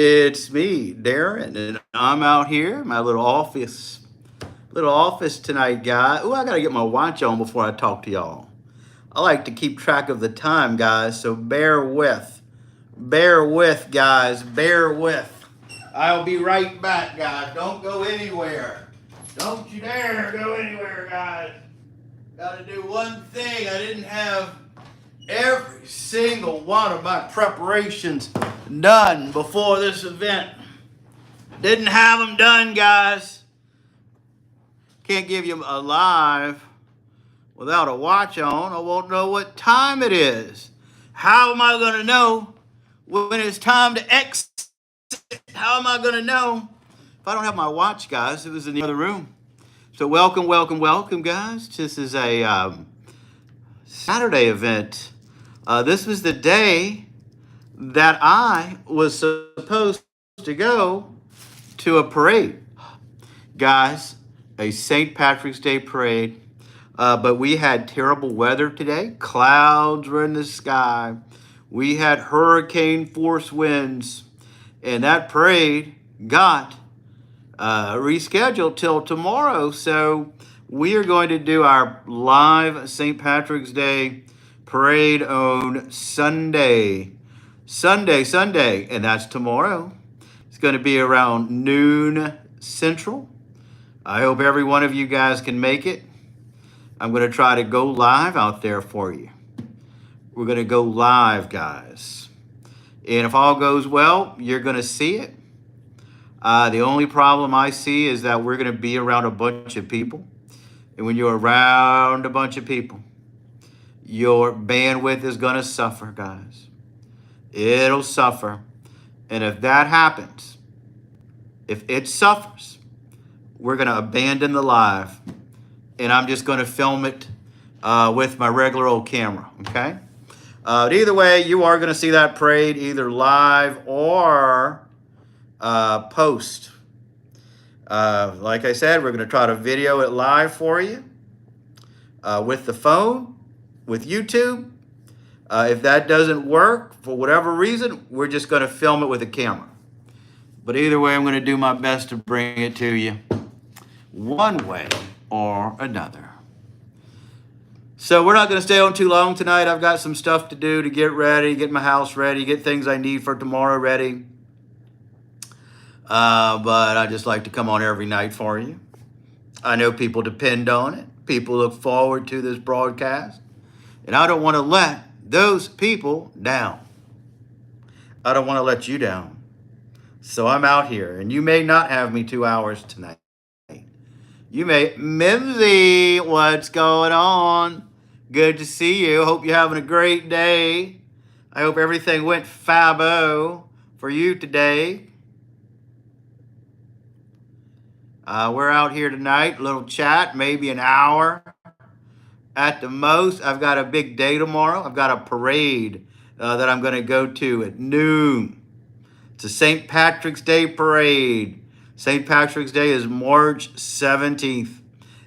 It's me, Darren, and I'm out here, my little office tonight, guy. Ooh, I gotta get my watch on before I talk to y'all. I like to keep track of the time, guys, so bear with, guys, bear with. I'll be right back, guys. Don't go anywhere. Don't you dare go anywhere, guys. Gotta do one thing. I didn't have every single one of my preparations done before this event. Didn't have them done, guys. Can't give you a live without a watch on. I won't know what time it is. How am I going to know when it's time to exit? How am I going to know if I don't have my watch, guys? It was in the other room. So welcome, guys. This is a Saturday event. This was the day that I was supposed to go to a parade. Guys, a St. Patrick's Day parade. But we had terrible weather today. Clouds were in the sky. We had hurricane force winds. And that parade got rescheduled till tomorrow. So we are going to do our live St. Patrick's Day parade on Sunday. Sunday. And that's tomorrow. It's going to be around noon Central. I hope every one of you guys can make it. I'm going to try to go live out there for you. We're going to go live, guys. And if all goes well, you're going to see it. The only problem I see is that we're going to be around a bunch of people. And when you're around a bunch of people, your bandwidth is going to suffer, guys. It'll suffer. And if that happens, if it suffers, we're going to abandon the live. And I'm just going to film it with my regular old camera, okay? But either way, you are going to see that parade either live or post. Like I said, we're going to try to video it live for you with the phone, with YouTube. If that doesn't work, for whatever reason, we're just going to film it with a camera. But either way, I'm going to do my best to bring it to you one way or another. So we're not going to stay on too long tonight. I've got some stuff to do to get ready, get my house ready, get things I need for tomorrow ready. But I just like to come on every night for you. I know people depend on it. People look forward to this broadcast. And I don't want to let those people down. I don't want to let you down. So I'm out here. And you may not have me 2 hours tonight. You may, Mimsy, what's going on? Good to see you. Hope you're having a great day. I hope everything went fabo for you today. We're out here tonight, a little chat, maybe an hour at the most. I've got a big day tomorrow. I've got a parade that I'm going to go to at noon. It's a St. Patrick's Day parade. St. Patrick's Day is March 17th.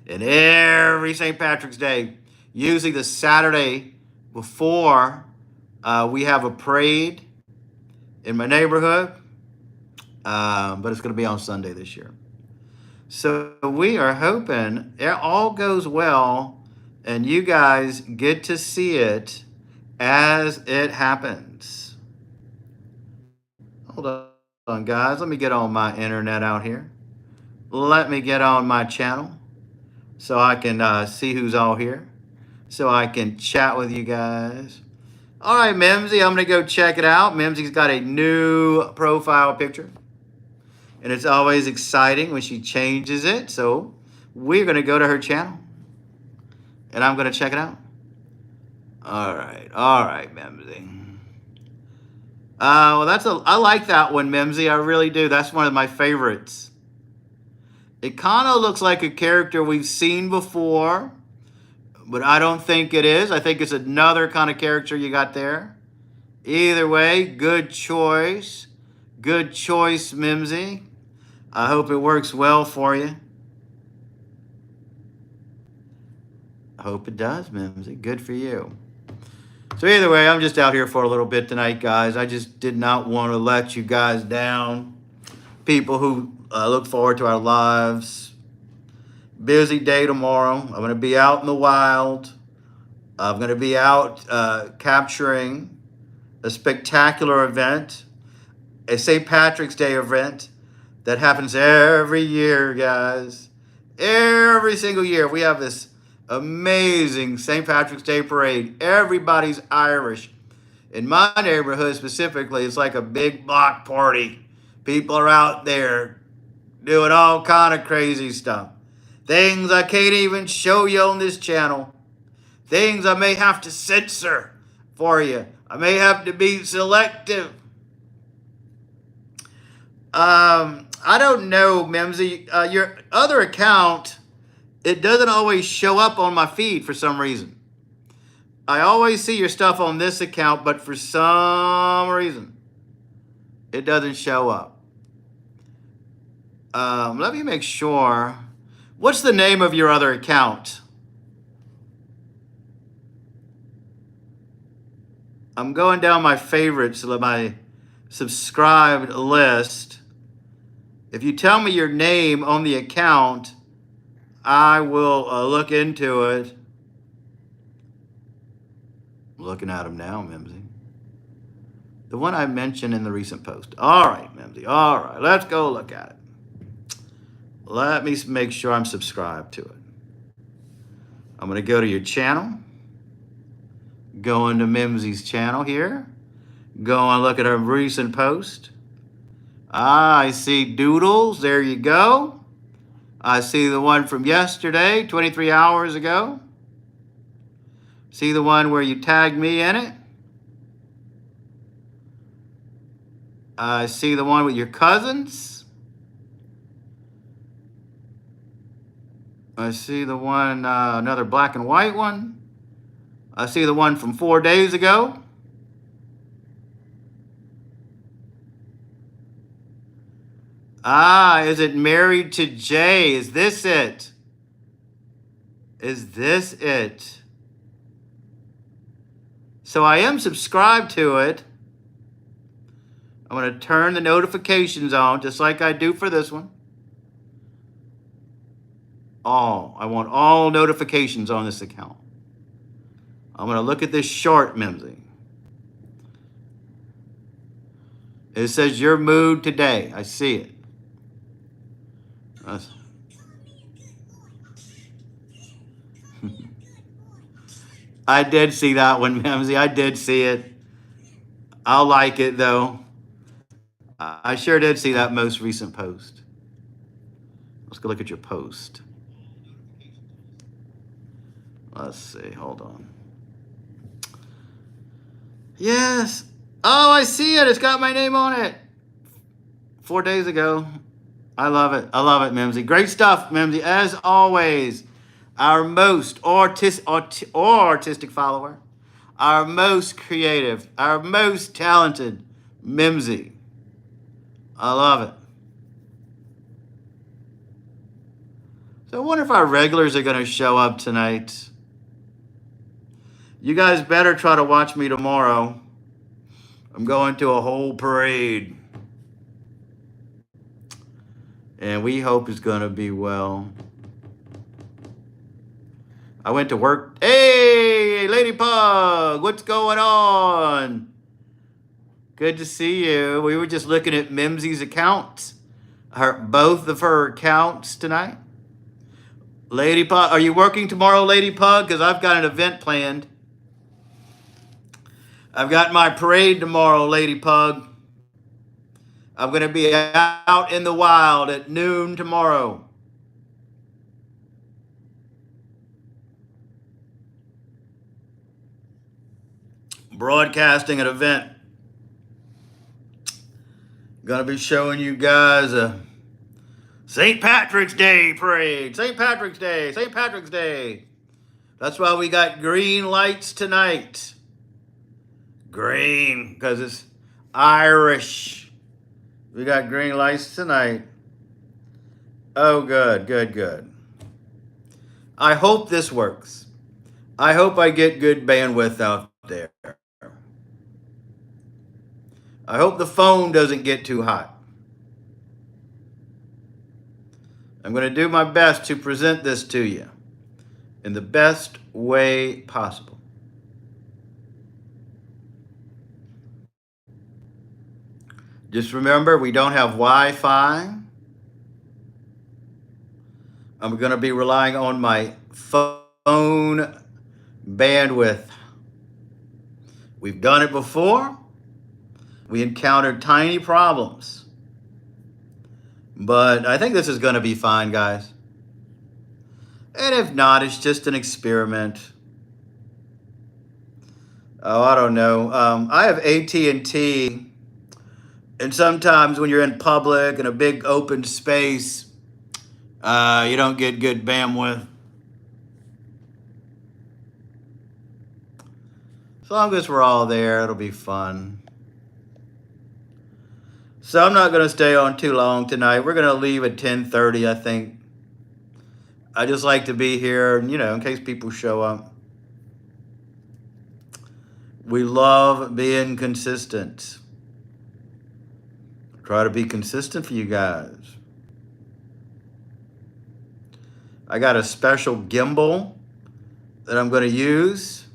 And every St. Patrick's Day, usually the Saturday before, we have a parade in my neighborhood. But it's going to be on Sunday this year. So we are hoping it all goes well and you guys get to see it as it happens. Hold on, guys. Let me get on my internet out here. Let me get on my channel so I can see who's all here, so I can chat with you guys. All right, Mimsy, I'm going to go check it out. Mimsy's got a new profile picture, and it's always exciting when she changes it. So we're going to go to her channel, and I'm going to check it out. All right, Mimsy. Well, I like that one, Mimsy. I really do. That's one of my favorites. It kind of looks like a character we've seen before, but I don't think it is. I think it's another kind of character you got there. Either way, good choice. Good choice, Mimsy. I hope it works well for you. I hope it does, Mimsy. Good for you. So either way, I'm just out here for a little bit tonight, guys. I just did not want to let you guys down. People who look forward to our lives. Busy day tomorrow. I'm going to be out in the wild. I'm going to be out capturing a spectacular event, a St. Patrick's Day event that happens every year, guys. Every single year, we have this amazing St. Patrick's Day parade. Everybody's Irish. In my neighborhood specifically, it's like a big block party. People are out there doing all kind of crazy stuff. Things I can't even show you on this channel. Things I may have to censor for you. I may have to be selective. I don't know, Mimsy. Your other account, it doesn't always show up on my feed for some reason. I always see your stuff on this account, but for some reason, it doesn't show up. Let me make sure. What's the name of your other account? I'm going down my favorites, my subscribed list. If you tell me your name on the account, I will look into it. I'm looking at them now, Mimsy. The one I mentioned in the recent post. All right, Mimsy. All right, let's go look at it. Let me make sure I'm subscribed to it. I'm going to go to your channel. Go into Mimsy's channel here. Go and look at her recent post. I see Doodles. There you go. I see the one from yesterday, 23 hours ago. See the one where you tagged me in it. I see the one with your cousins. I see the one, another black and white one. I see the one from 4 days ago. Is it Married to Jay? Is this it? Is this it? So I am subscribed to it. I'm going to turn the notifications on just like I do for this one. I want all notifications on this account. I'm going to look at this short, Mimsy. It says your mood today. I see it. I did see that one, Mimsy. I did see it. I'll like it, though. I sure did see that most recent post. Let's go look at your post. Let's see. Hold on. Yes. Oh, I see it. It's got my name on it. 4 days ago. I love it. I love it, Mimsy. Great stuff, Mimsy. As always, our most artistic follower, our most creative, our most talented, Mimsy. I love it. So I wonder if our regulars are going to show up tonight. You guys better try to watch me tomorrow. I'm going to a whole parade. And we hope it's going to be well. I went to work. Hey, Lady Pug, what's going on? Good to see you. We were just looking at Mimsy's accounts. Both of her accounts tonight. Lady Pug, are you working tomorrow, Lady Pug? Because I've got an event planned. I've got my parade tomorrow, Lady Pug. I'm going to be out in the wild at noon tomorrow. Broadcasting an event. Going to be showing you guys a St. Patrick's Day parade. St. Patrick's Day. St. Patrick's Day. That's why we got green lights tonight. Green, because it's Irish. We got green lights tonight. Oh, good, good, good. I hope this works. I hope I get good bandwidth out there. I hope the phone doesn't get too hot. I'm going to do my best to present this to you in the best way possible. Just remember, we don't have Wi-Fi. I'm going to be relying on my phone bandwidth. We've done it before. We encountered tiny problems. But I think this is going to be fine, guys. And if not, it's just an experiment. Oh, I don't know. I have AT&T, and sometimes when you're in public in a big open space, you don't get good bandwidth. As long as we're all there, it'll be fun. So I'm not going to stay on too long tonight. We're going to leave at 10:30, I think. I just like to be here, in case people show up. We love being consistent. Try to be consistent for you guys. I got a special gimbal that I'm going to use.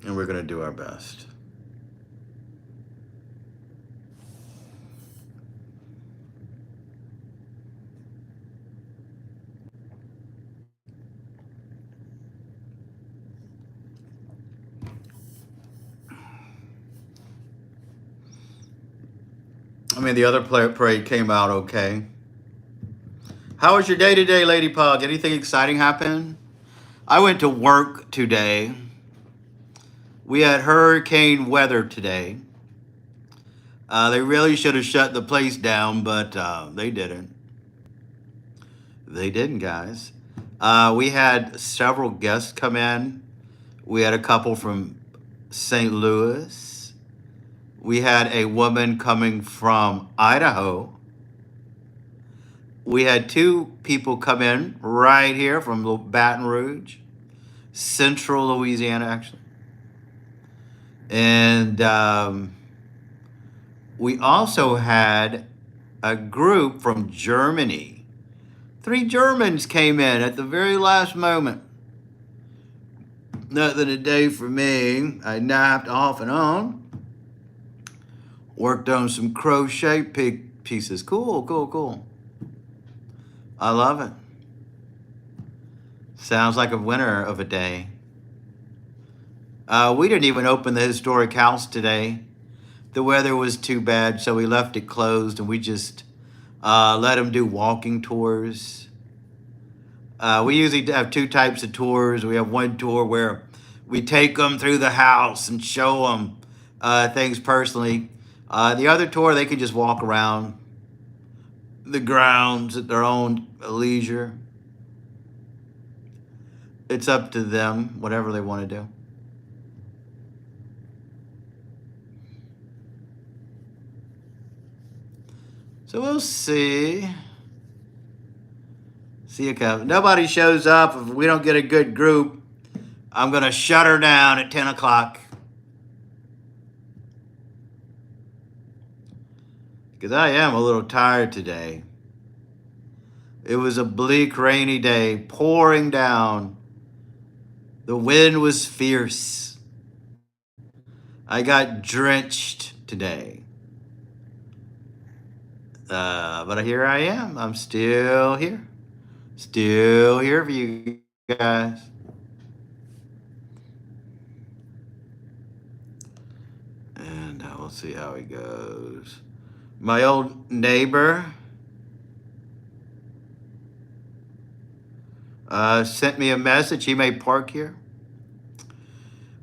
And we're going to do our best. The other parade came out okay. How was your day today, Lady Pug? Anything exciting happen? I went to work today. We had hurricane weather today. They really should have shut the place down, but they didn't. They didn't, guys. We had several guests come in. We had a couple from St. Louis. We had a woman coming from Idaho. We had two people come in right here from Baton Rouge, central Louisiana, actually. And we also had a group from Germany. 3 Germans came in at the very last moment. Nothing today for me. I napped off and on. Worked on some crochet pieces. Cool. I love it. Sounds like a winner of a day. We didn't even open the historic house today. The weather was too bad, so we left it closed, and we just let them do walking tours. We usually have 2 types of tours. We have one tour where we take them through the house and show them things personally. The other tour, they can just walk around the grounds at their own leisure. It's up to them, whatever they want to do. So we'll see. See if nobody shows up. If we don't get a good group, I'm going to shut her down at 10 o'clock. Because I am a little tired today. It was a bleak, rainy day, pouring down. The wind was fierce. I got drenched today. But here I am. I'm still here. Still here for you guys. And we'll see how it goes. My old neighbor sent me a message. He may park here.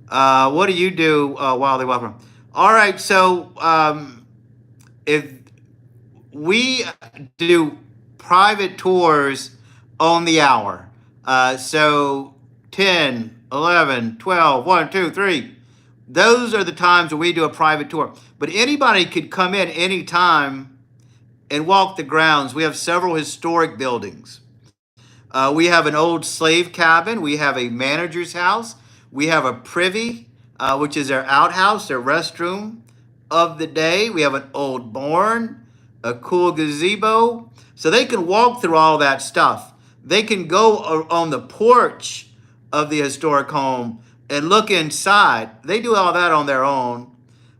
What do you do while they walk around? All right, so if we do private tours on the hour, so 10, 11, 12, 1, 2, 3. Those are the times when we do a private tour. But anybody could come in anytime and walk the grounds. We have several historic buildings. We have an old slave cabin. We have a manager's house. We have a privy, which is their outhouse, their restroom of the day. We have an old barn, a cool gazebo. So they can walk through all that stuff. They can go on the porch of the historic home and look inside. They do all that on their own.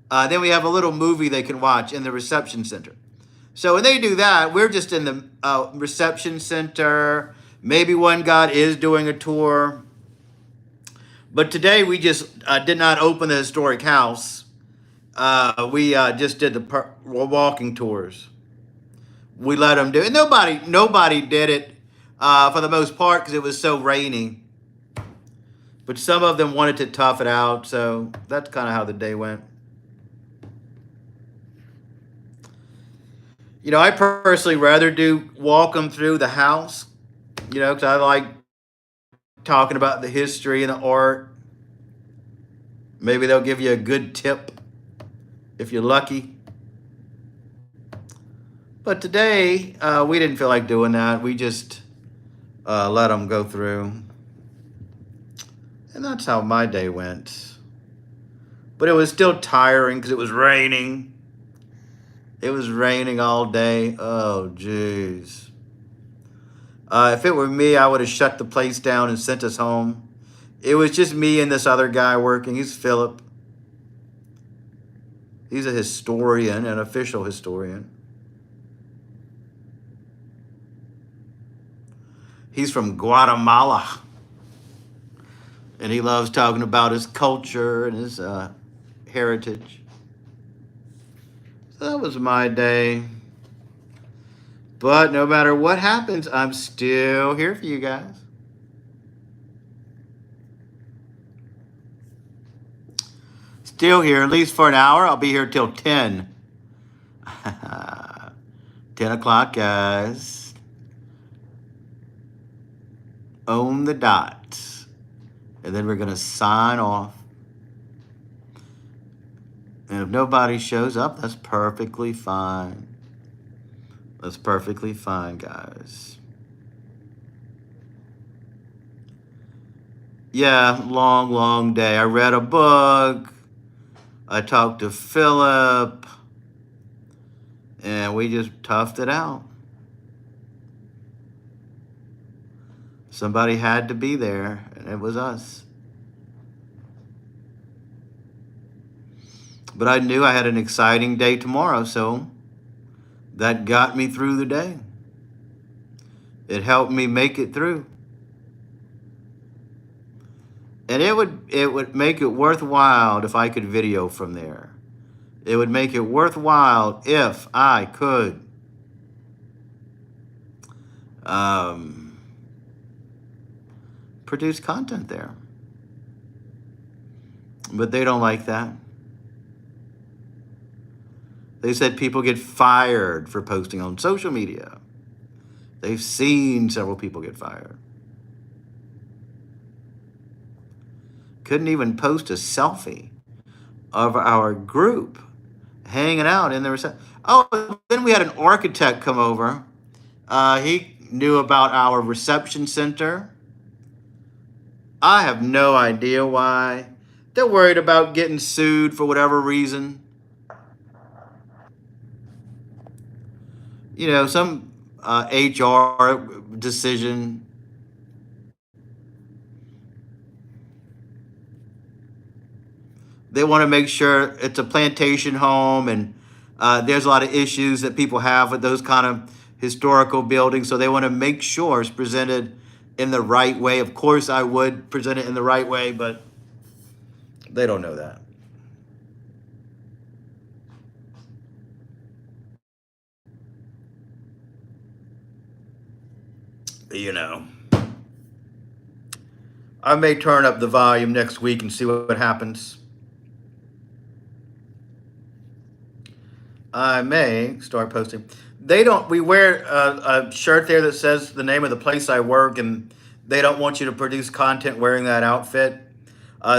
Then we have a little movie they can watch in the reception center. So when they do that, we're just in the reception center. Maybe one guy is doing a tour. But today we just did not open the historic house. We just did the walking tours. We let them do it. Nobody did it for the most part because it was so rainy. But some of them wanted to tough it out, so that's kind of how the day went. You know, I personally rather walk them through the house, you know, because I like talking about the history and the art. Maybe they'll give you a good tip if you're lucky. But today, we didn't feel like doing that. We just let them go through. And that's how my day went. But it was still tiring because it was raining. It was raining all day. Oh, jeez. If it were me, I would have shut the place down and sent us home. It was just me and this other guy working. He's Philip. He's a historian, an official historian. He's from Guatemala. And he loves talking about his culture and his heritage. So that was my day. But no matter what happens, I'm still here for you guys. Still here, at least for an hour. I'll be here till 10. 10 o'clock, guys. On the dot. And then we're going to sign off. And if nobody shows up, that's perfectly fine. That's perfectly fine, guys. Yeah, long, long day. I read a book. I talked to Philip. And we just toughed it out. Somebody had to be there, and it was us. But I knew I had an exciting day tomorrow, so that got me through the day. It helped me make it through. And it would make it worthwhile if I could video from there. It would make it worthwhile if I could produce content there. But they don't like that. They said people get fired for posting on social media. They've seen several people get fired. Couldn't even post a selfie of our group hanging out in the reception. Oh, then we had an architect come over. He knew about our reception center. I have no idea why. They're worried about getting sued for whatever reason. You know, some HR decision. They want to make sure it's a plantation home, and there's a lot of issues that people have with those kind of historical buildings. So they want to make sure it's presented in the right way. Of course, I would present it in the right way, but they don't know that. You know, I may turn up the volume next week and see what happens. I may start posting. We wear a shirt there that says the name of the place I work, and they don't want you to produce content wearing that outfit.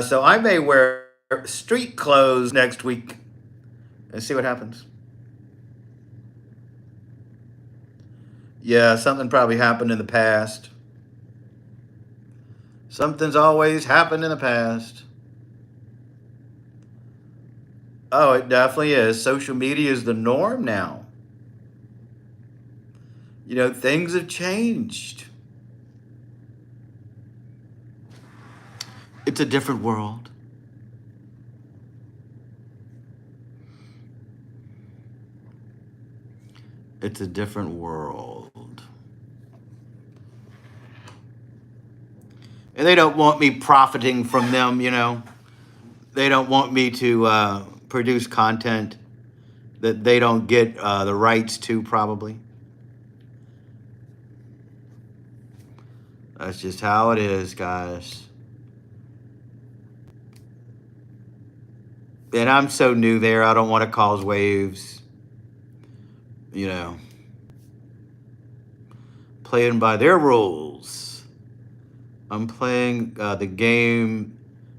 So I may wear street clothes next week and see what happens. Yeah, something probably happened in the past. Something's always happened in the past. Oh, it definitely is. Social media is the norm now. You know, things have changed. It's a different world. It's a different world. And they don't want me profiting from them, you know. They don't want me to produce content that they don't get the rights to, probably. That's just how it is, guys. And I'm so new there, I don't want to cause waves. You know, playing by their rules. I'm playing the game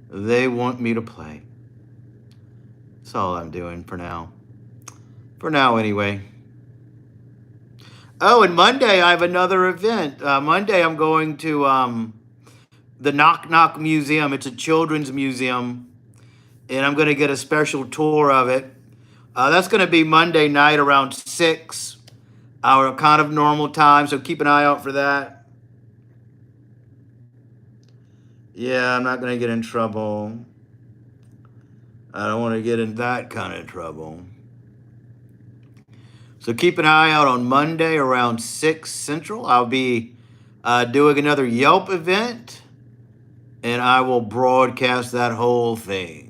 they want me to play. That's all I'm doing for now. For now, anyway. Oh, and Monday I have another event. Monday I'm going to the Knock Knock Museum. It's a children's museum, and I'm going to get a special tour of it. That's going to be Monday night around 6, our kind of normal time, so keep an eye out for that. Yeah, I'm not going to get in trouble. I don't want to get in that kind of trouble. So keep an eye out on Monday around 6 Central. I'll be doing another Yelp event, and I will broadcast that whole thing.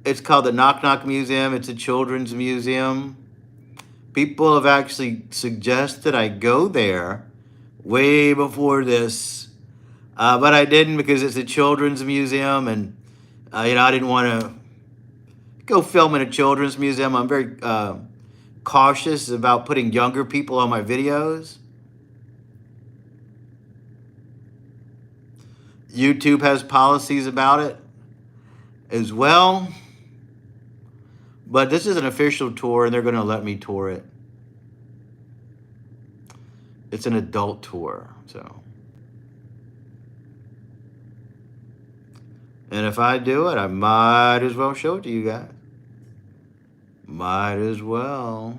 It's called the Knock Knock Museum. It's a children's museum. People have actually suggested I go there way before this, but I didn't because it's a children's museum, and you know, I didn't want to go film in a children's museum. I'm very cautious about putting younger people on my videos. YouTube has policies about it as well. But this is an official tour, and they're going to let me tour it. It's an adult tour, so. And if I do it, I might as well show it to you guys. Might as well.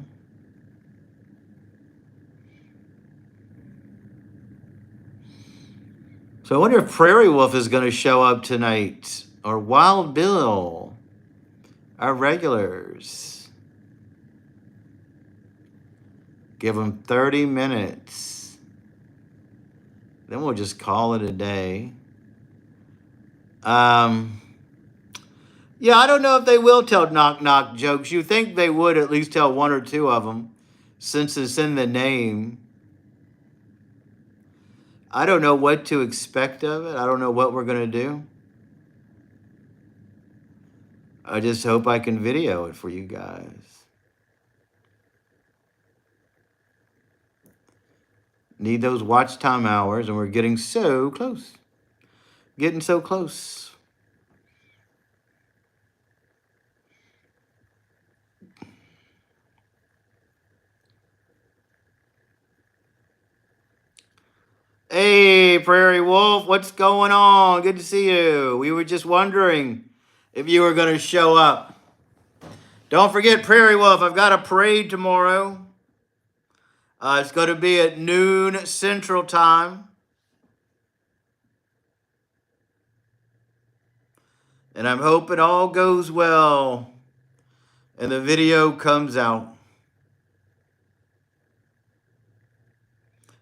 So I wonder if Prairie Wolf is going to show up tonight, or Wild Bill, our regulars. Give them 30 minutes. Then we'll just call it a day. Yeah, I don't know if they will tell knock-knock jokes. You think they would at least tell one or two of them, since it's in the name. I don't know what to expect of it. I don't know what we're going to do. I just hope I can video it for you guys. Need those watch time hours, and we're getting so close. Getting so close. Hey, Prairie Wolf, what's going on? Good to see you. We were just wondering if you were going to show up. Don't forget, Prairie Wolf, I've got a parade tomorrow. It's going to be at noon Central Time. And I'm hoping all goes well and the video comes out.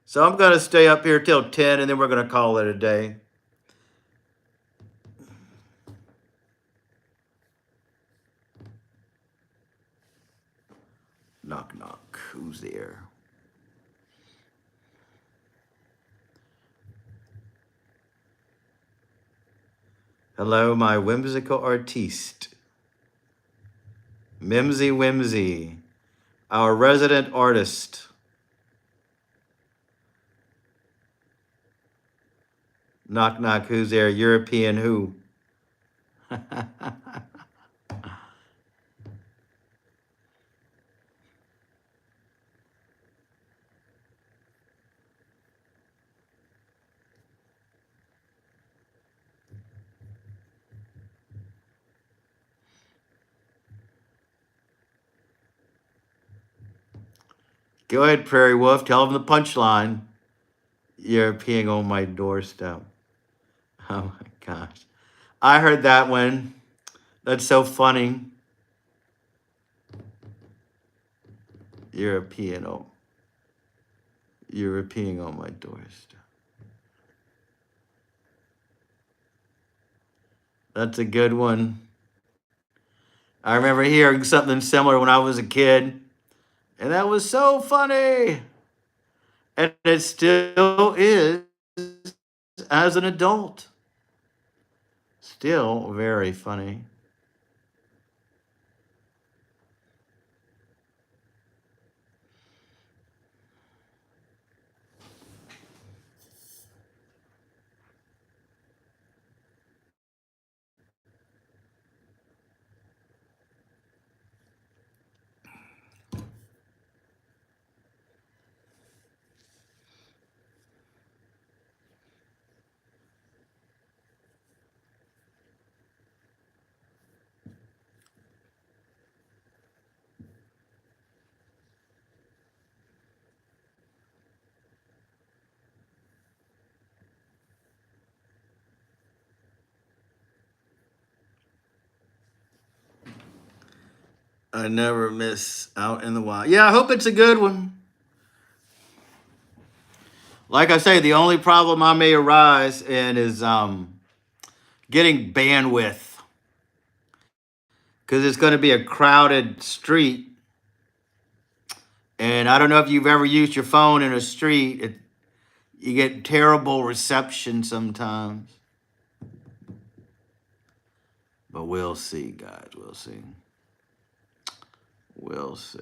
So I'm going to stay up here till 10, and then we're going to call it a day. Knock, knock. Who's there? Hello, my whimsical artiste. Mimsy Whimsy, our resident artist. Knock, knock, who's there? European who? Go ahead, Prairie Wolf. Tell them the punchline. You're peeing on my doorstep. Oh my gosh. I heard that one. That's so funny. You're peeing on my doorstep. That's a good one. I remember hearing something similar when I was a kid, and that was so funny. And it still is as an adult. Still very funny. I never miss out in the wild. Yeah, I hope it's a good one. Like I say, the only problem I may arise in is getting bandwidth because it's going to be a crowded street. And I don't know if you've ever used your phone in a street. You get terrible reception sometimes. But we'll see, guys. We'll see. We'll see.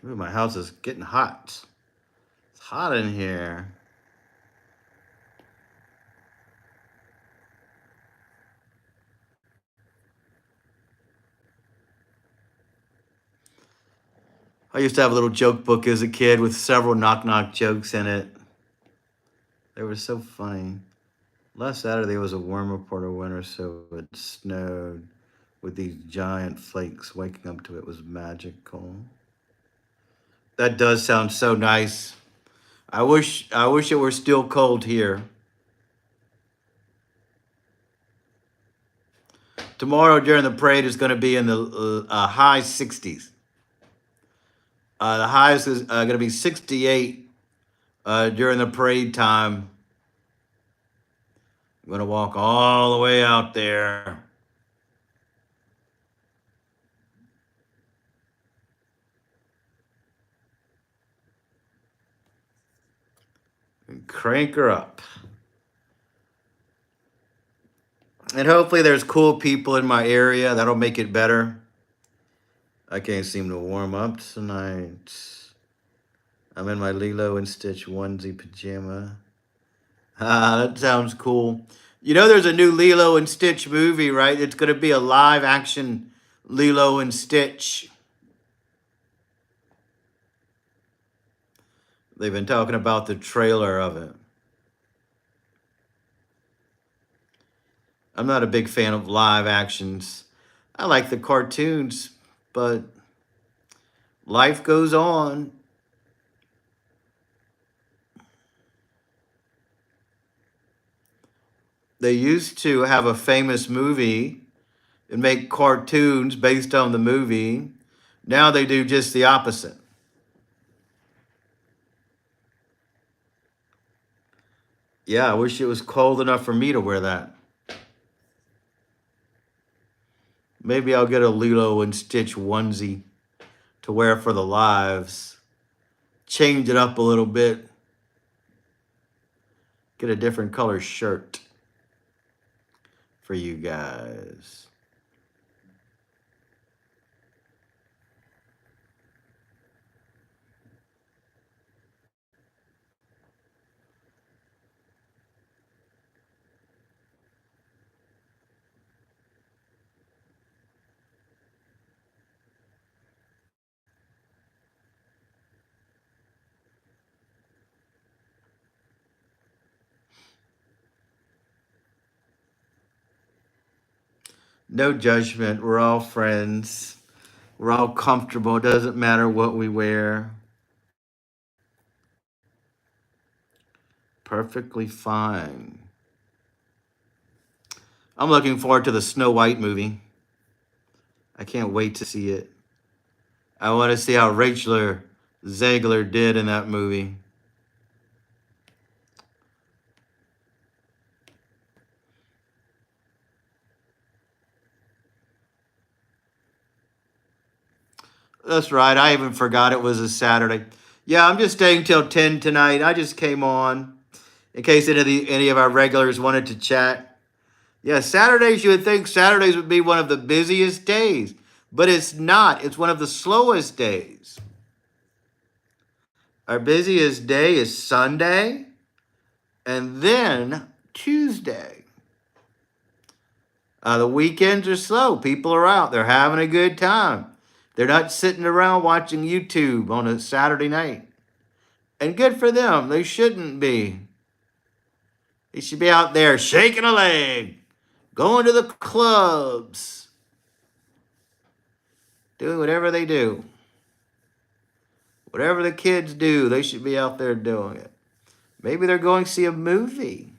Ooh, my house is getting hot. It's hot in here. I used to have a little joke book as a kid with several knock knock jokes in it. They were so funny. Last Saturday was a warm report of winter, so it snowed with these giant flakes. Waking up to it was magical. That does sound so nice. I wish it were still cold here. Tomorrow during the parade is going to be in the high 60s. The highest is going to be 68 during the parade time. I'm going to walk all the way out there. And crank her up. And hopefully there's cool people in my area. That'll make it better. I can't seem to warm up tonight. I'm in my Lilo and Stitch onesie pajama. Ah, that sounds cool. You know, there's a new Lilo and Stitch movie, right? It's going to be a live action Lilo and Stitch. They've been talking about the trailer of it. I'm not a big fan of live actions. I like the cartoons, but life goes on. They used to have a famous movie and make cartoons based on the movie. Now they do just the opposite. Yeah, I wish it was cold enough for me to wear that. Maybe I'll get a Lilo and Stitch onesie to wear for the lives. Change it up a little bit. Get a different color shirt for you guys. No judgment. We're all friends. We're all comfortable. It doesn't matter what we wear. Perfectly fine. I'm looking forward to the Snow White movie. I can't wait to see it. I want to see how Rachel Zegler did in that movie. That's right. I even forgot it was a Saturday. Yeah, I'm just staying till 10 tonight. I just came on in case any of our regulars wanted to chat. Yeah, Saturdays, you would think Saturdays would be one of the busiest days, but it's not. It's one of the slowest days. Our busiest day is Sunday and then Tuesday. The weekends are slow. People are out. They're having a good time. They're not sitting around watching YouTube on a Saturday night. And good for them. They shouldn't be. They should be out there shaking a leg, going to the clubs, doing whatever they do. Whatever the kids do, they should be out there doing it. Maybe they're going to see a movie,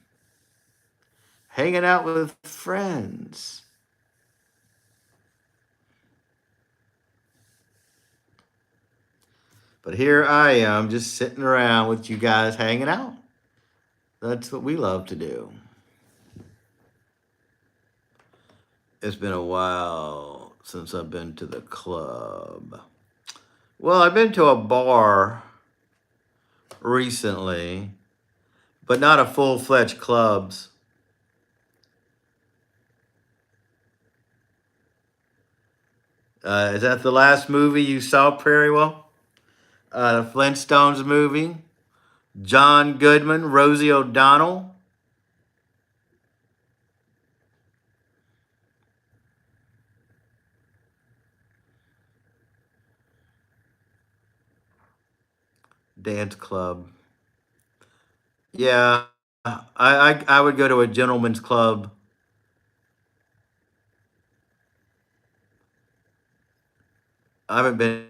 hanging out with friends. But here I am, just sitting around with you guys hanging out. That's what we love to do. It's been a while since I've been to the club. Well, I've been to a bar recently, but not a full-fledged clubs. Is that the last movie you saw, Prairie Well? The Flintstones movie? John Goodman, Rosie O'Donnell? Dance club. Yeah, I would go to a gentleman's club. I haven't been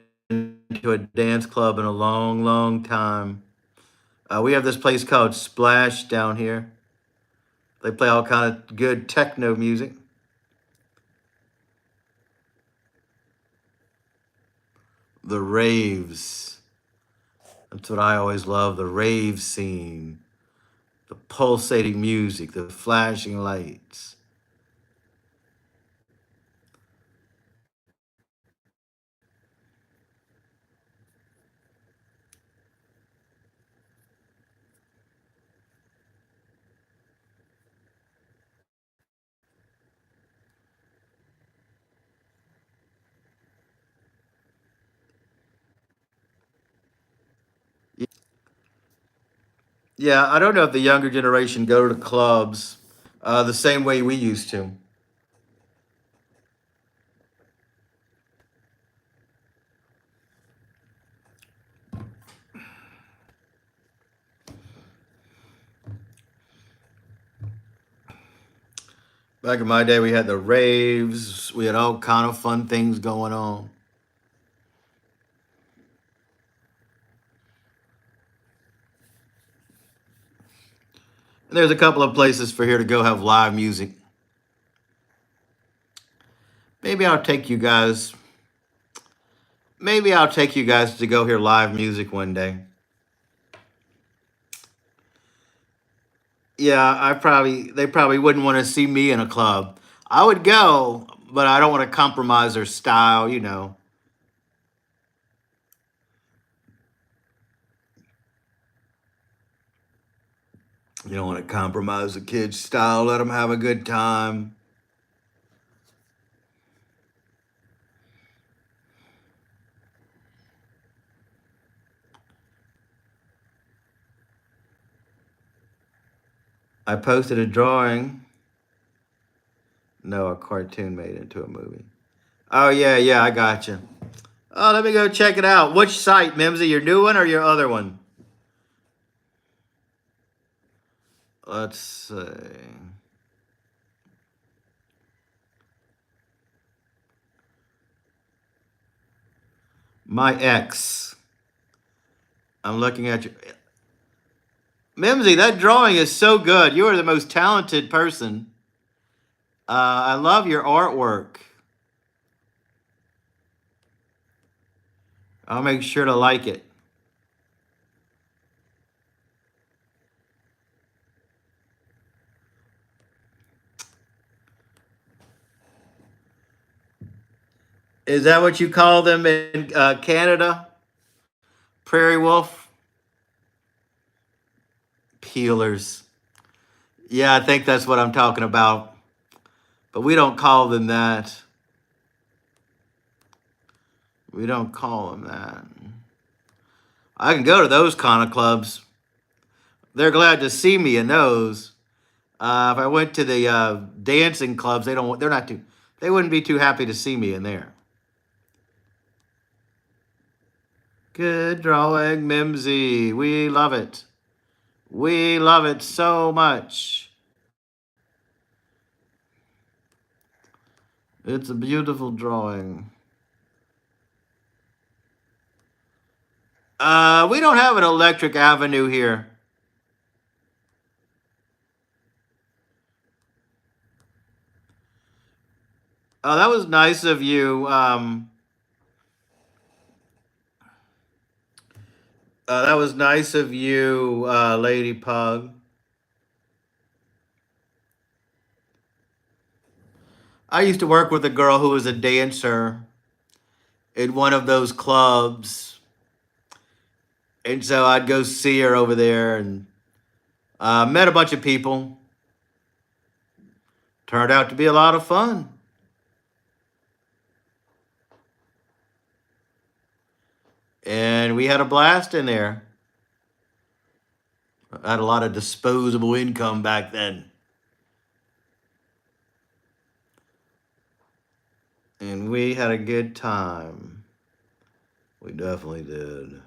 to a dance club in a long, long time. We have this place called Splash down here. They play all kind of good techno music. The raves. That's what I always love, the rave scene. The pulsating music, the flashing lights. Yeah, I don't know if the younger generation go to clubs the same way we used to. Back in my day, we had the raves. We had all kind of fun things going on. And there's a couple of places for here to go have live music. Maybe I'll take you guys. Maybe I'll take you guys to go hear live music one day. Yeah, they probably wouldn't want to see me in a club. I would go, but I don't want to compromise their style, you know. You don't want to compromise the kids' style. Let them have a good time. I posted a drawing. No, a cartoon made into a movie. Oh yeah, yeah, I got you. Oh, let me go check it out. Which site, Mimsy? Your new one or your other one? Let's see. My ex. I'm looking at you. Mimsy, that drawing is so good. You are the most talented person. I love your artwork. I'll make sure to like it. Is that what you call them in Canada? Prairie wolf? Peelers. Yeah, I think that's what I'm talking about. But we don't call them that. We don't call them that. I can go to those kind of clubs. They're glad to see me in those. If I went to the dancing clubs, they don't. They're not too. They wouldn't be too happy to see me in there. Good drawing, Mimsy. We love it. We love it so much. It's a beautiful drawing. We don't have an electric avenue here. Oh, that was nice of you. That was nice of you, Lady Pug. I used to work with a girl who was a dancer in one of those clubs. And so I'd go see her over there and met a bunch of people. Turned out to be a lot of fun. And we had a blast in there. I had a lot of disposable income back then. And we had a good time. We definitely did.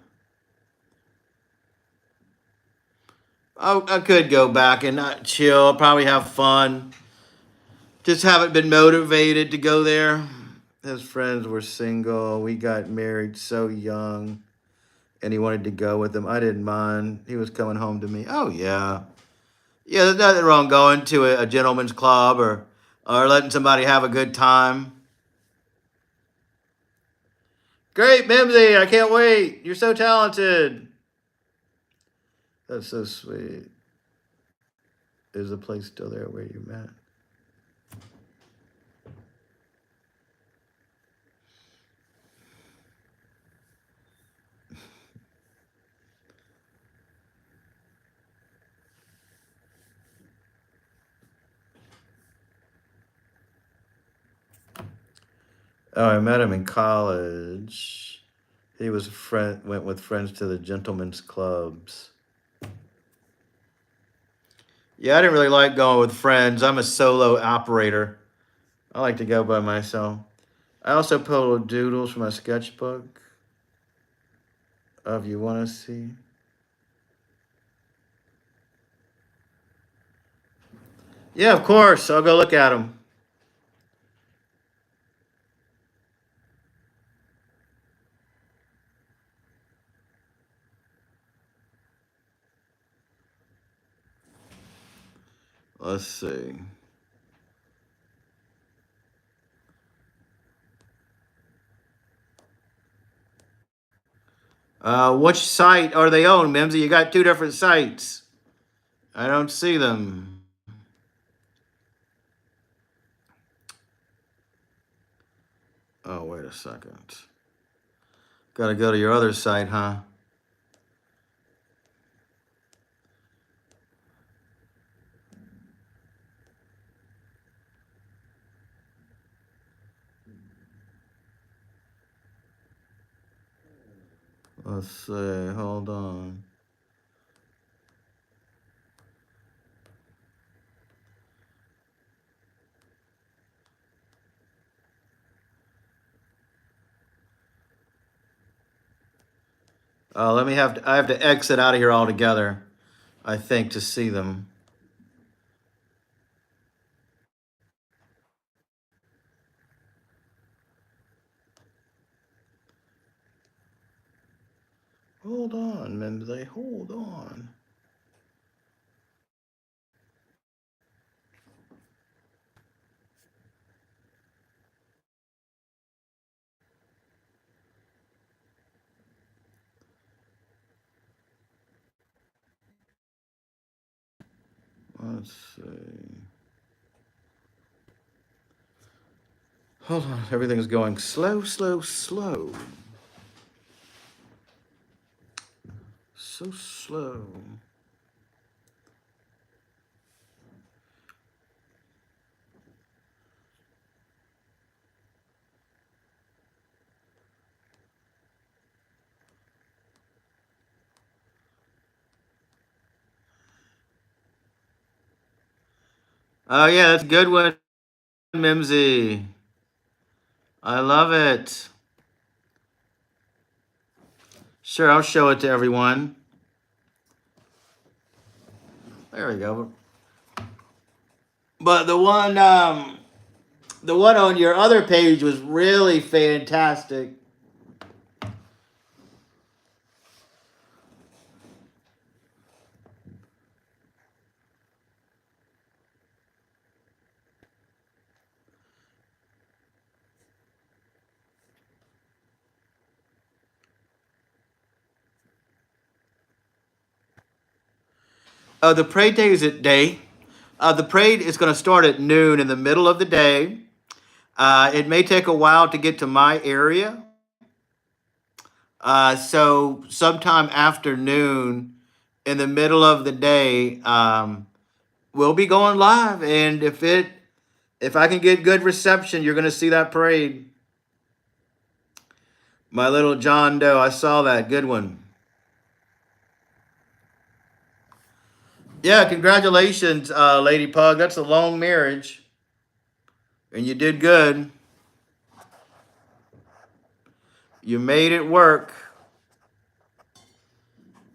I could go back and not chill, probably have fun. Just haven't been motivated to go there. His friends were single. We got married so young. And he wanted to go with them. I didn't mind. He was coming home to me. Oh, yeah. Yeah, there's nothing wrong going to a gentleman's club or letting somebody have a good time. Great, Mimsy. I can't wait. You're so talented. That's so sweet. Is the place still there where you met? Oh, I met him in college. He was a friend, went with friends to the gentlemen's clubs. Yeah, I didn't really like going with friends. I'm a solo operator. I like to go by myself. I also put little doodles for my sketchbook. If you want to see. Yeah, of course. I'll go look at them. Let's see. Which site are they on, Mimsy? You got two different sites. I don't see them. Oh, wait a second. Got to go to your other site, huh? Let's see. Hold on. I have to exit out of here altogether, I think, to see them. Hold on, Mimsy. Hold on. Let's see. Hold on. Everything's going slow, slow, slow. So slow. Oh, yeah, that's a good one, Mimsy. I love it. Sure, I'll show it to everyone. There we go. But the one on your other page was really fantastic. The parade day is at day. The parade is going to start at noon in the middle of the day. It may take a while to get to my area. So sometime afternoon, in the middle of the day, we'll be going live. And if I can get good reception, you're going to see that parade. My little John Doe, I saw that. Good one. Yeah, congratulations, Lady Pug. That's a long marriage, and you did good. You made it work.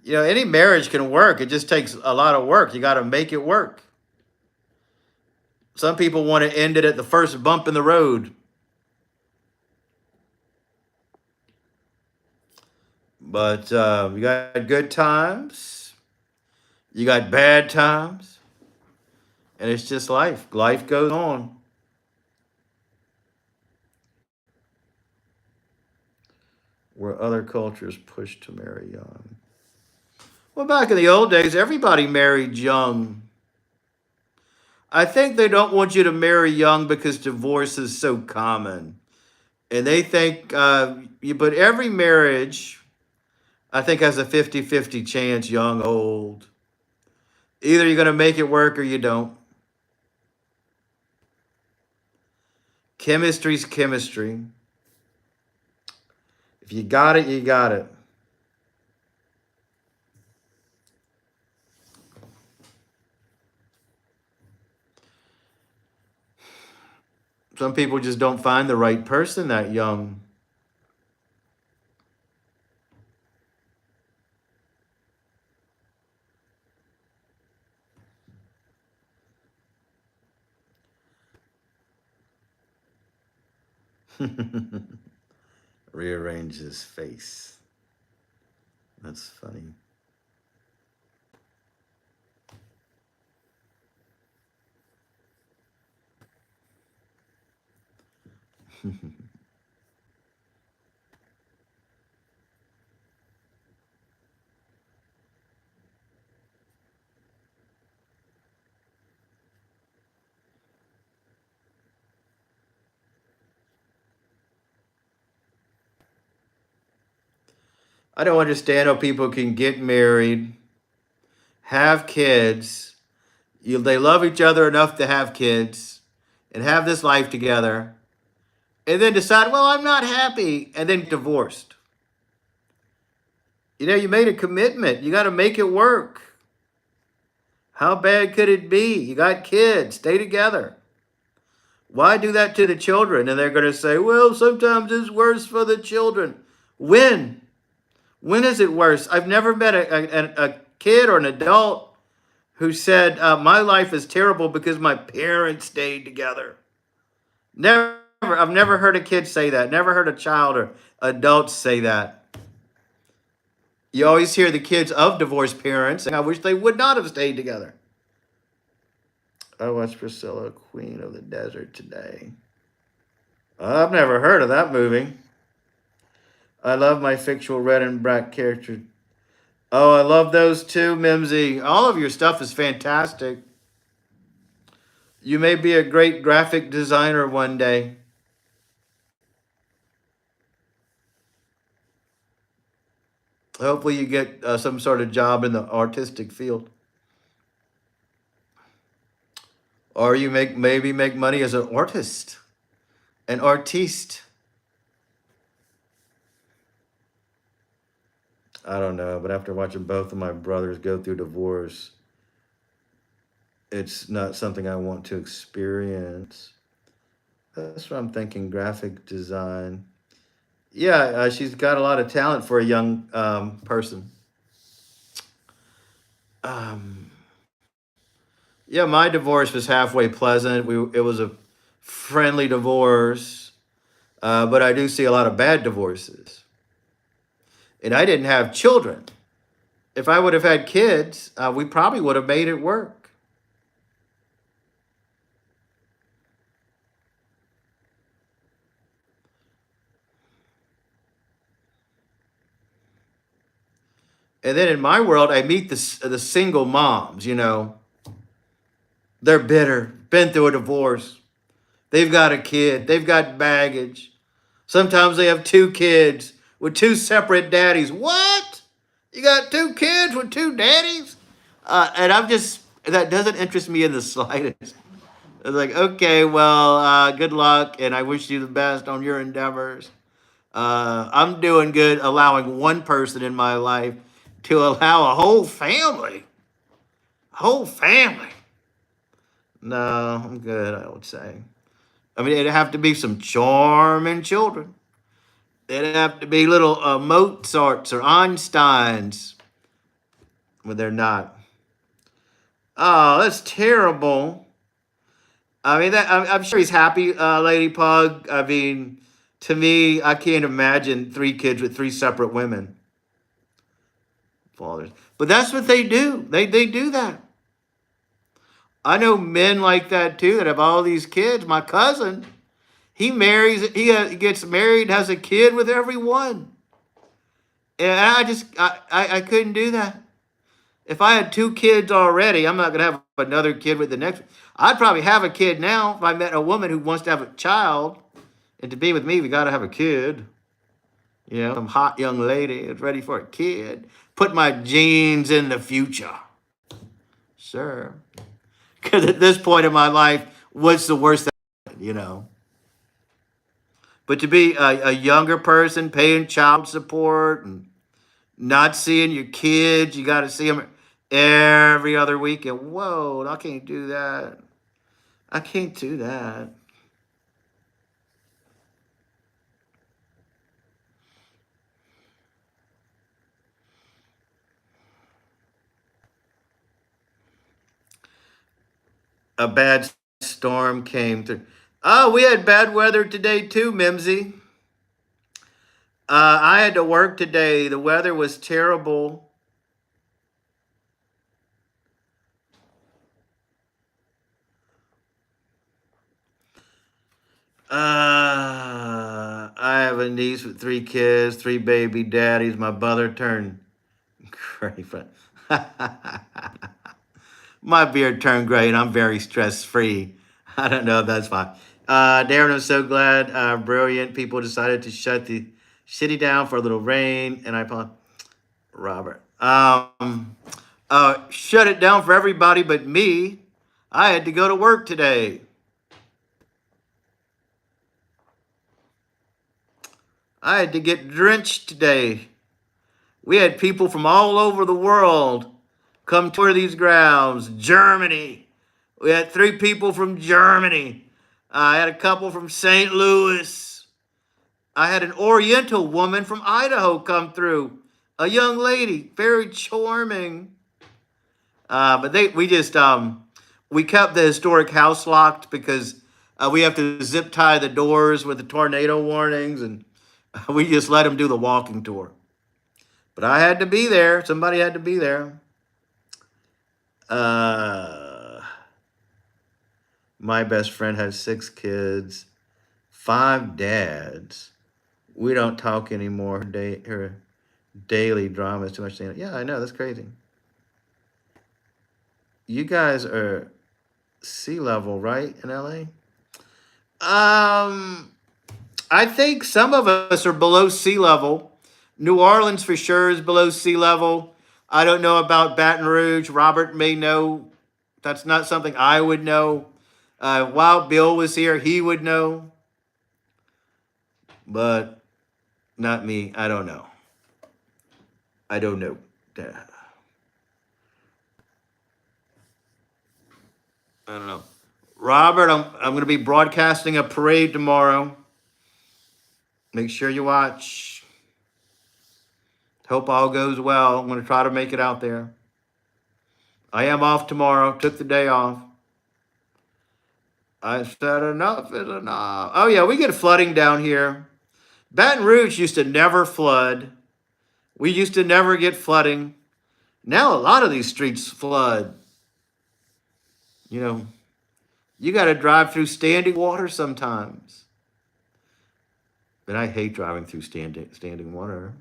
You know, any marriage can work. It just takes a lot of work. You got to make it work. Some people want to end it at the first bump in the road. But you got good times, you got bad times, and it's just life. Life goes on. Where other cultures push to marry young. Well, back in the old days, everybody married young. I think they don't want you to marry young because divorce is so common. And they think, but every marriage, I think, has a 50-50 chance, young, old. Either you're going to make it work or you don't. Chemistry's chemistry. If you got it, you got it. Some people just don't find the right person that young. Rearrange his face. That's funny. I don't understand how people can get married, have kids, they love each other enough to have kids, and have this life together, and then decide, well, I'm not happy, and then get divorced. You made a commitment. You got to make it work. How bad could it be? You got kids. Stay together. Why do that to the children? And they're going to say, well, sometimes it's worse for the children. When? When is it worse? I've never met a kid or an adult who said, my life is terrible because my parents stayed together. Never. I've never heard a kid say that. Never heard a child or adult say that. You always hear the kids of divorced parents saying, I wish they would not have stayed together. I watched Priscilla, Queen of the Desert today. I've never heard of that movie. I love my fictional red and black character. Oh, I love those too, Mimsy. All of your stuff is fantastic. You may be a great graphic designer one day. Hopefully you get some sort of job in the artistic field. Or you maybe make money as an artist, an artiste. I don't know, but after watching both of my brothers go through divorce, it's not something I want to experience. That's what I'm thinking. Graphic design. Yeah, she's got a lot of talent for a young person. Um, yeah, my divorce was halfway pleasant. It was a friendly divorce, but I do see a lot of bad divorces. And I didn't have children. If I would have had kids, we probably would have made it work. And then in my world, I meet the single moms. They're bitter, been through a divorce. They've got a kid. They've got baggage. Sometimes they have two kids with two separate daddies. What? You got two kids with two daddies? And that doesn't interest me in the slightest. It's like, okay, well, good luck, and I wish you the best on your endeavors. I'm doing good allowing one person in my life to allow a whole family. Whole family. No, I'm good, I would say. I mean, it'd have to be some charming children. It'd have to be little Mozarts or Einsteins, but they're not. Oh, that's terrible. I mean, I'm sure he's happy, Lady Pug. I mean, to me, I can't imagine three kids with three separate women, fathers. But that's what they do. They do that. I know men like that too that have all these kids. My cousin, he gets married, has a kid with every one. And I couldn't do that. If I had two kids already, I'm not gonna have another kid with the next. I'd probably have a kid now if I met a woman who wants to have a child, and to be with me, we gotta have a kid. Some hot young lady is ready for a kid. Put my genes in the future, sure. Because at this point in my life, what's the worst thing? But to be a younger person paying child support and not seeing your kids, you got to see them every other weekend. Whoa, I can't do that. I can't do that. A bad storm came through. Oh, we had bad weather today too, Mimsy. I had to work today. The weather was terrible. have a niece with 3 kids, 3 baby daddies. My brother turned gray. My beard turned gray, and I'm very stress free. I don't know if that's fine. Darren, I'm so glad. Brilliant people decided to shut the city down for a little rain, and I apologize. Robert. Shut it down for everybody but me. I had to go to work today. I had to get drenched today. We had people from all over the world come tour these grounds. Germany. We had 3 people from Germany. I had a couple from St. Louis. I had an Oriental woman from Idaho come through. A young lady, very charming. But we kept the historic house locked because we have to zip tie the doors with the tornado warnings, and we just let them do the walking tour. But I had to be there. Somebody had to be there. My best friend has 6 kids, 5 dads. We don't talk anymore. Her daily drama is too much. Yeah, I know. That's crazy. You guys are sea level, right, in LA? I think some of us are below sea level. New Orleans for sure is below sea level. I don't know about Baton Rouge. Robert may know. That's not something I would know. While Bill was here, he would know. But not me. I don't know. I don't know. I don't know. Robert, I'm going to be broadcasting a parade tomorrow. Make sure you watch. Hope all goes well. I'm going to try to make it out there. I am off tomorrow. Took the day off. I said enough is enough. Oh, yeah, we get flooding down here. Baton Rouge used to never flood. We used to never get flooding. Now a lot of these streets flood. You know, you got to drive through standing water sometimes. And I hate driving through standing water.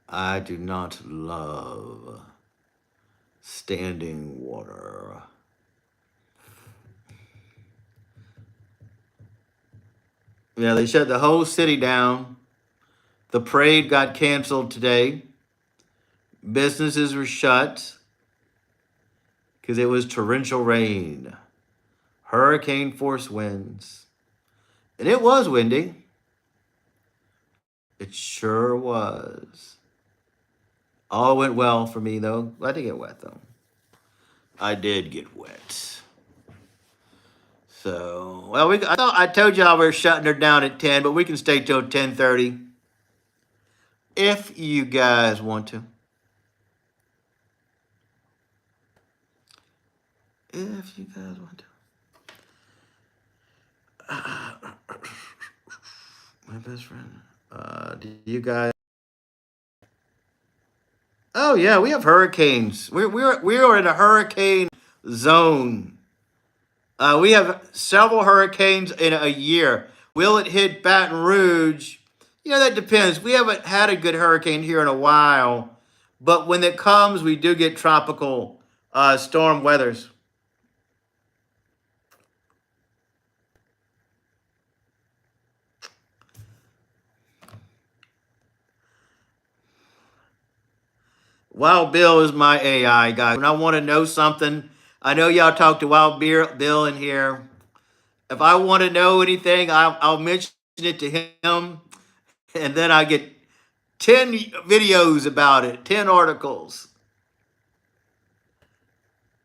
I do not love standing water. Yeah, they shut the whole city down. The parade got canceled today. Businesses were shut because it was torrential rain, hurricane force winds. And it was windy. It sure was. All went well for me, though. I did get wet, though. I did get wet. So, well, I told y'all we were shutting her down at 10, but we can stay till 10:30 if you guys want to. If you guys want to. My best friend. Do you guys? Oh yeah, we have hurricanes. We are in a hurricane zone. We have several hurricanes in a year. Will it hit Baton Rouge? You know, that depends. We haven't had a good hurricane here in a while, but when it comes, we do get tropical storm weathers. Wild Bill is my AI guy. When I want to know something, I know y'all talk to Bill in here. If I want to know anything, I'll mention it to him, and then I get 10 videos about it, 10 articles.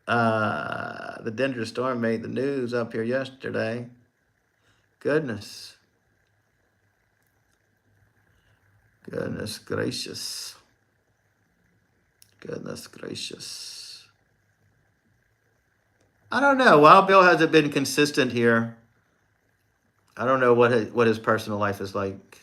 The dangerous storm made the news up here yesterday. Goodness. Goodness gracious. Goodness gracious. I don't know. Wild Bill hasn't been consistent here. I don't know what his personal life is like.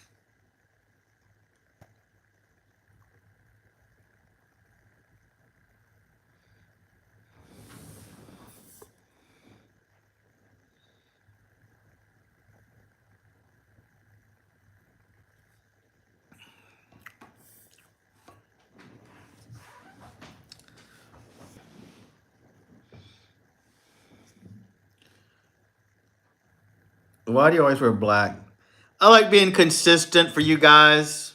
Why do you always wear black? I like being consistent for you guys.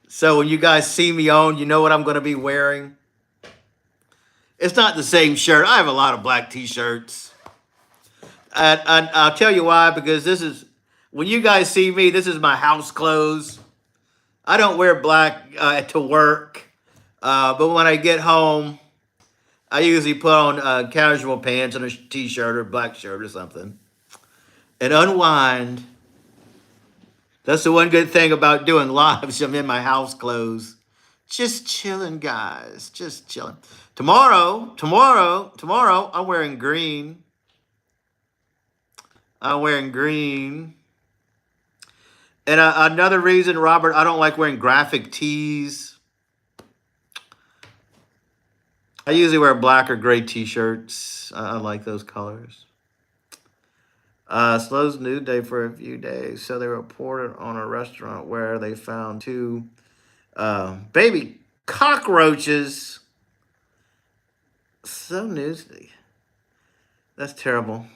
So when you guys see me on, you know what I'm going to be wearing. It's not the same shirt. I have a lot of black t-shirts. I'll tell you why, because this is, when you guys see me, this is my house clothes. I don't wear black to work, but when I get home, I usually put on casual pants and a t-shirt or black shirt or something. And unwind. That's the one good thing about doing lives. I'm in my house clothes. Just chilling, guys. Just chilling. Tomorrow, I'm wearing green. I'm wearing green. And another reason, Robert, I don't like wearing graphic tees. I usually wear black or gray t-shirts. I like those colors. Slow's nude day for a few days. So they reported on a restaurant where they found two baby cockroaches. So newsy. That's terrible.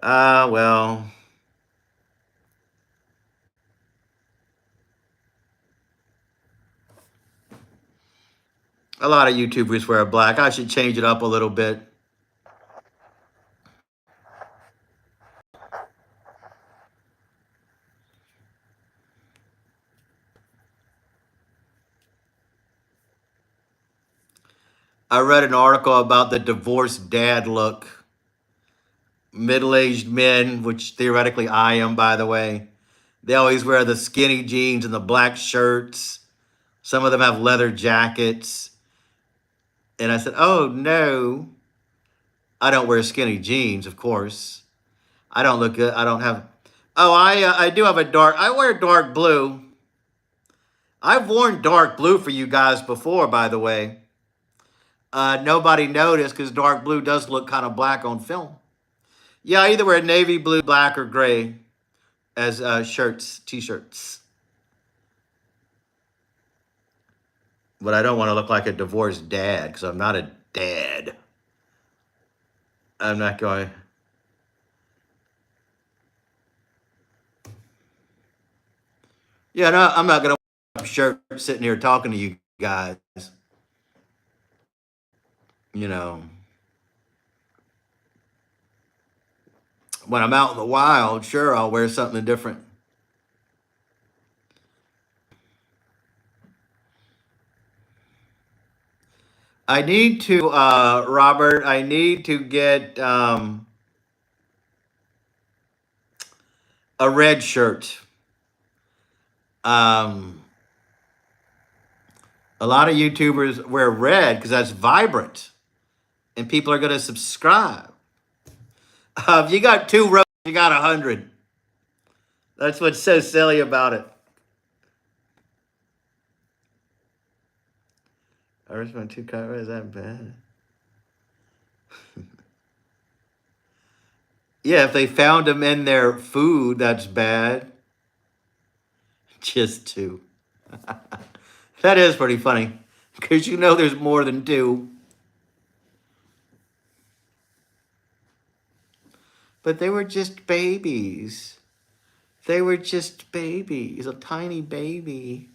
Well. A lot of YouTubers wear black. I should change it up a little bit. I read an article about the divorced dad look. Middle-aged men, which theoretically I am, by the way. They always wear the skinny jeans and the black shirts. Some of them have leather jackets. And I said, oh, no. I don't wear skinny jeans, of course. I don't look good. I don't have... Oh, I do have a dark... I wear dark blue. I've worn dark blue for you guys before, by the way. Nobody noticed because dark blue does look kind of black on film. Yeah, I either wear navy blue, black, or gray as shirts, t-shirts. But I don't want to look like a divorced dad because I'm not a dad. I'm not going... Yeah, no, I'm not going to wear a shirt sitting here talking to you guys. You know, when I'm out in the wild, sure, I'll wear something different. I need to, Robert, I need to get a red shirt. A lot of YouTubers wear red because that's vibrant and people are going to subscribe. If you got 2 rows, you got 100. That's what's so silly about it. I risked my 2 cut. Is that bad? Yeah, if they found them in their food, that's bad. Just 2. That is pretty funny because you know there's more than 2. But they were just babies. They were just babies, a tiny baby.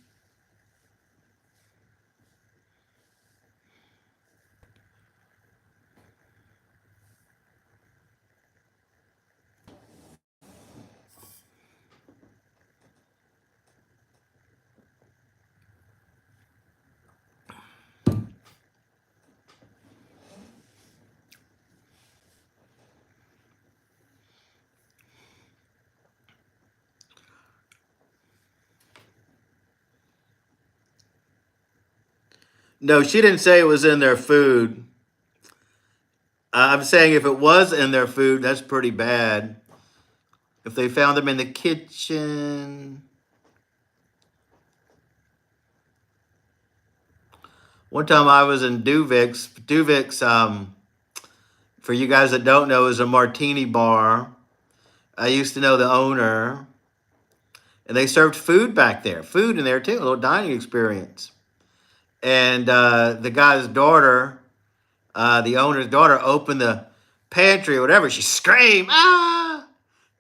No, she didn't say it was in their food. I'm saying if it was in their food, that's pretty bad. If they found them in the kitchen. One time I was in Duvix. Duvix, for you guys that don't know, is a martini bar. I used to know the owner. And they served food back there. Food in there too, a little dining experience. And the guy's daughter, the owner's daughter, opened the pantry or whatever. She screamed, ah!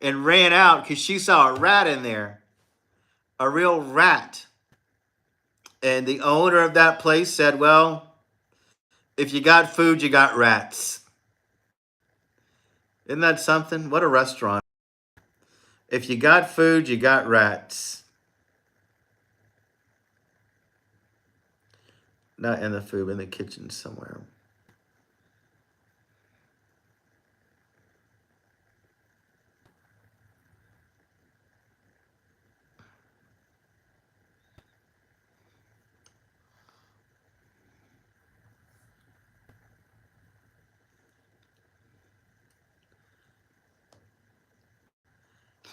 and ran out because she saw a rat in there, a real rat. And the owner of that place said, well, if you got food, you got rats. Isn't that something? What a restaurant. If you got food, you got rats. Not in the food, in the kitchen somewhere.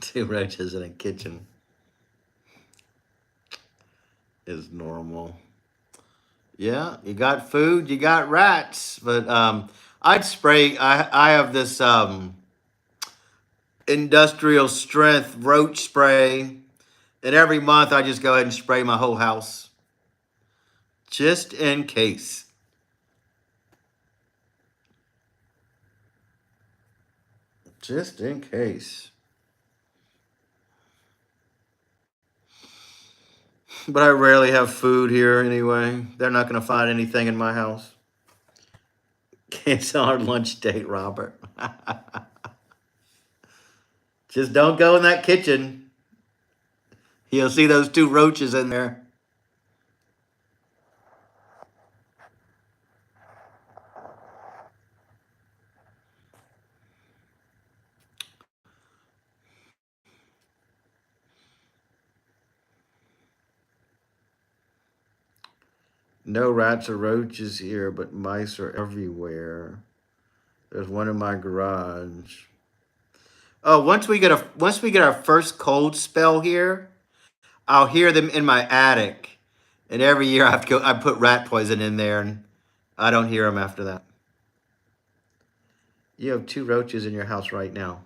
Two roaches in a kitchen is normal. Yeah, you got food, you got rats. But I'd spray. I have this industrial strength roach spray, and every month I just go ahead and spray my whole house, just in case. Just in case. But I rarely have food here anyway. They're not going to find anything in my house. Cancel our lunch date, Robert. Just don't go in that kitchen. You'll see those two roaches in there. No rats or roaches here, but mice are everywhere. There's one in my garage. Oh, once we get our first cold spell here, I'll hear them in my attic. And every year I have to go. I put rat poison in there, and I don't hear them after that. You have two roaches in your house right now.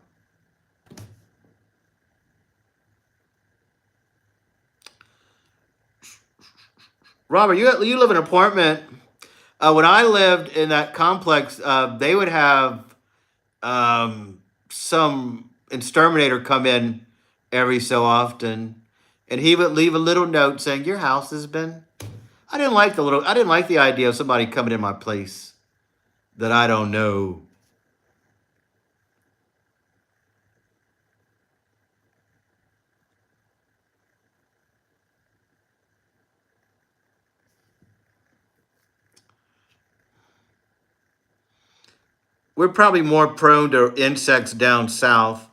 Robert, you live in an apartment. When I lived in that complex, they would have some exterminator come in every so often, and he would leave a little note saying, "Your house has been." I didn't like the idea of somebody coming in my place that I don't know. We're probably more prone to insects down south.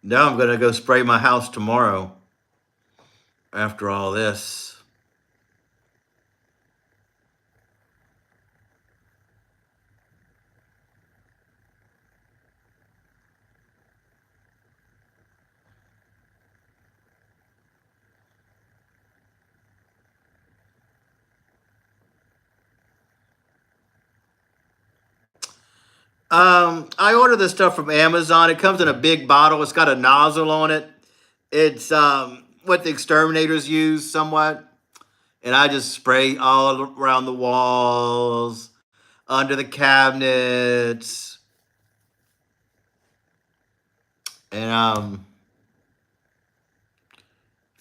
Now I'm gonna go spray my house tomorrow after all this. I ordered this stuff from Amazon. It comes in a big bottle. It's got a nozzle on it. It's what the exterminators use somewhat. And I just spray all around the walls, under the cabinets, and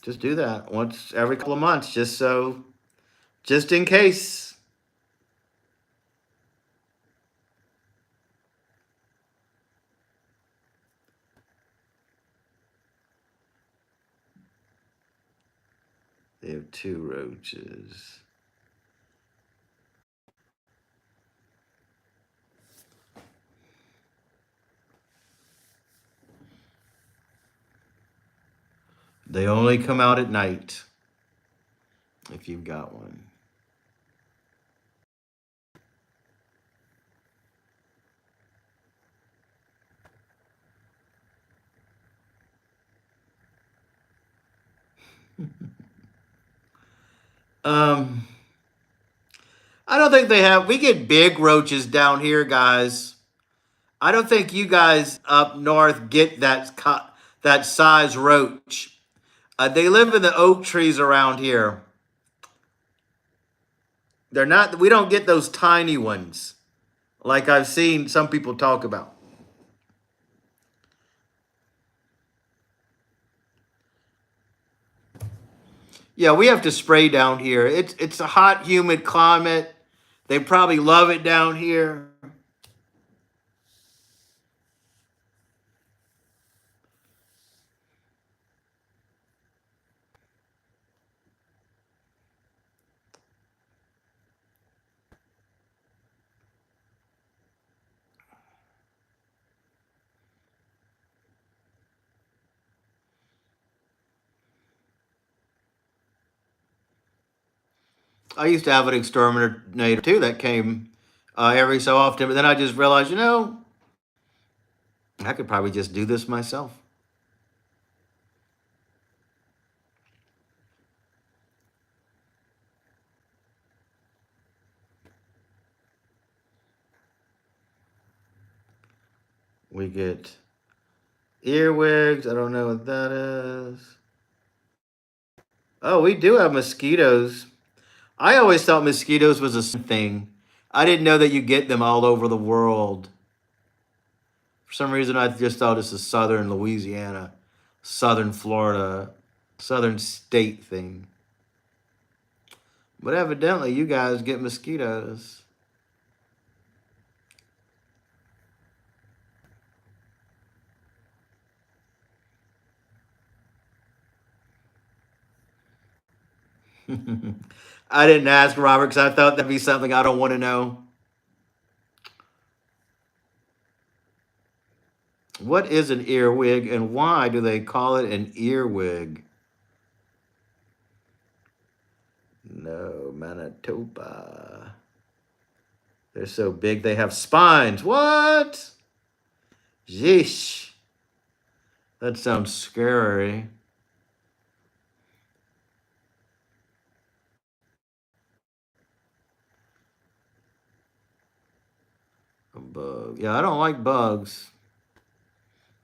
just do that once every couple of months, just in case. They have two roaches. They only come out at night if you've got one. Um, I don't think they have. We get big roaches down here, guys. I don't think you guys up north get that size roach. They live in the oak trees around here. They're not, we don't get those tiny ones like I've seen some people talk about. Yeah, we have to spray down here. It's a hot, humid climate. They probably love it down here. I used to have an exterminator too that came every so often, but then I just realized, I could probably just do this myself. We get earwigs. I don't know what that is. Oh, we do have mosquitoes. I always thought mosquitoes was a thing. I didn't know that you get them all over the world. For some reason, I just thought this is southern Louisiana, southern Florida, southern state thing. But evidently, you guys get mosquitoes. I didn't ask Robert because I thought that'd be something I don't want to know. What is an earwig and why do they call it an earwig? No, Manitoba. They're so big they have spines. What? Yeesh. That sounds scary. A bug. Yeah, I don't like bugs.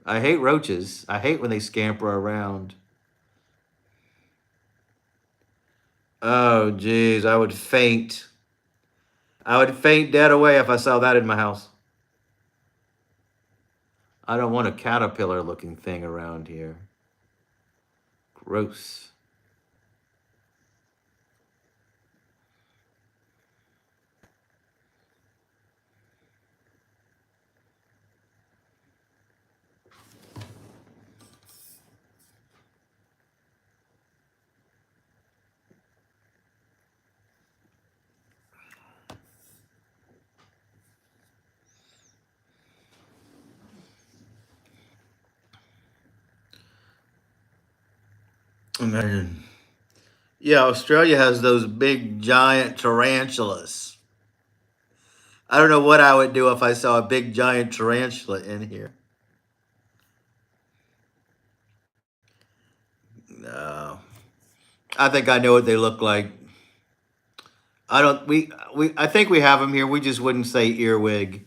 I hate roaches. I hate when they scamper around. Oh, geez, I would faint. I would faint dead away if I saw that in my house. I don't want a caterpillar looking thing around here. Gross. Imagine. Yeah, Australia has those big giant tarantulas. I don't know what I would do if I saw a big giant tarantula in here. No. I think I know what they look like. I don't we I think we have them here. We just wouldn't say earwig.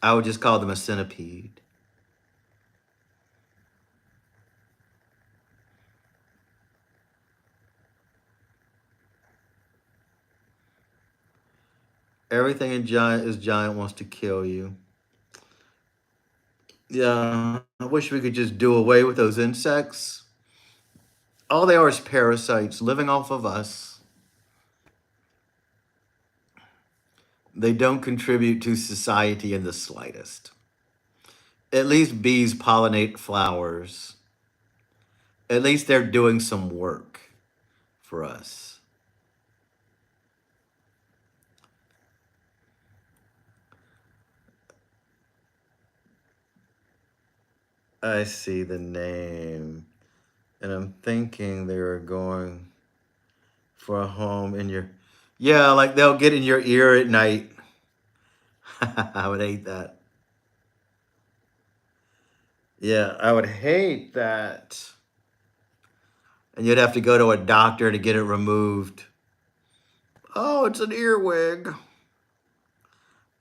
I would just call them a centipede. Everything in giant is giant wants to kill you. Yeah, I wish we could just do away with those insects. All they are is parasites living off of us. They don't contribute to society in the slightest. At least bees pollinate flowers. At least they're doing some work for us. I see the name. And I'm thinking they were going for a home in your. Yeah, like they'll get in your ear at night. I would hate that. Yeah, I would hate that. And you'd have to go to a doctor to get it removed. Oh, it's an earwig.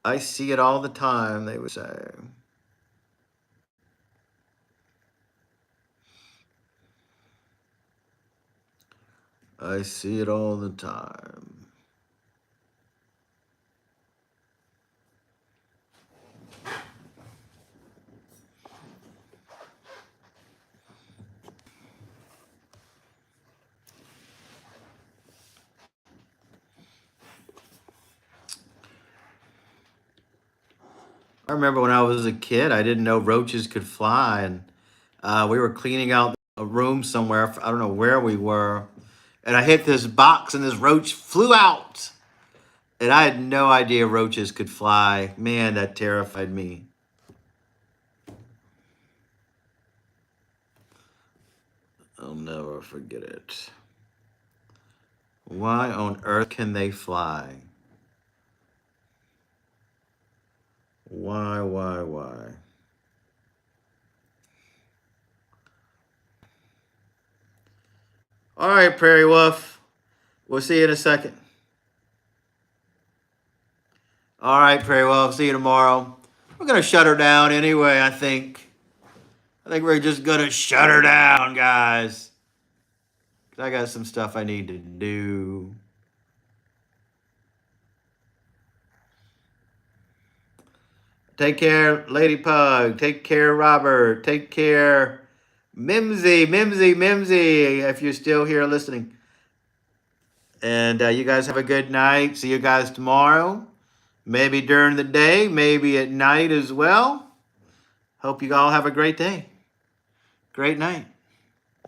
I see it all the time, they would say. I see it all the time. I remember when I was a kid, I didn't know roaches could fly, and we were cleaning out a room somewhere. I don't know where we were, and I hit this box, and this roach flew out. And I had no idea roaches could fly. Man, that terrified me. I'll never forget it. Why on earth can they fly? Why? All right, Prairie Wolf. We'll see you in a second. All right, Prairie Wolf. See you tomorrow. We're going to shut her down anyway, I think. I think we're just going to shut her down, guys. I got some stuff I need to do. Take care, Lady Pug. Take care, Robert. Take care, Mimsy, if you're still here listening. And you guys have a good night. See you guys tomorrow. Maybe during the day, maybe at night as well. Hope you all have a great day. Great night.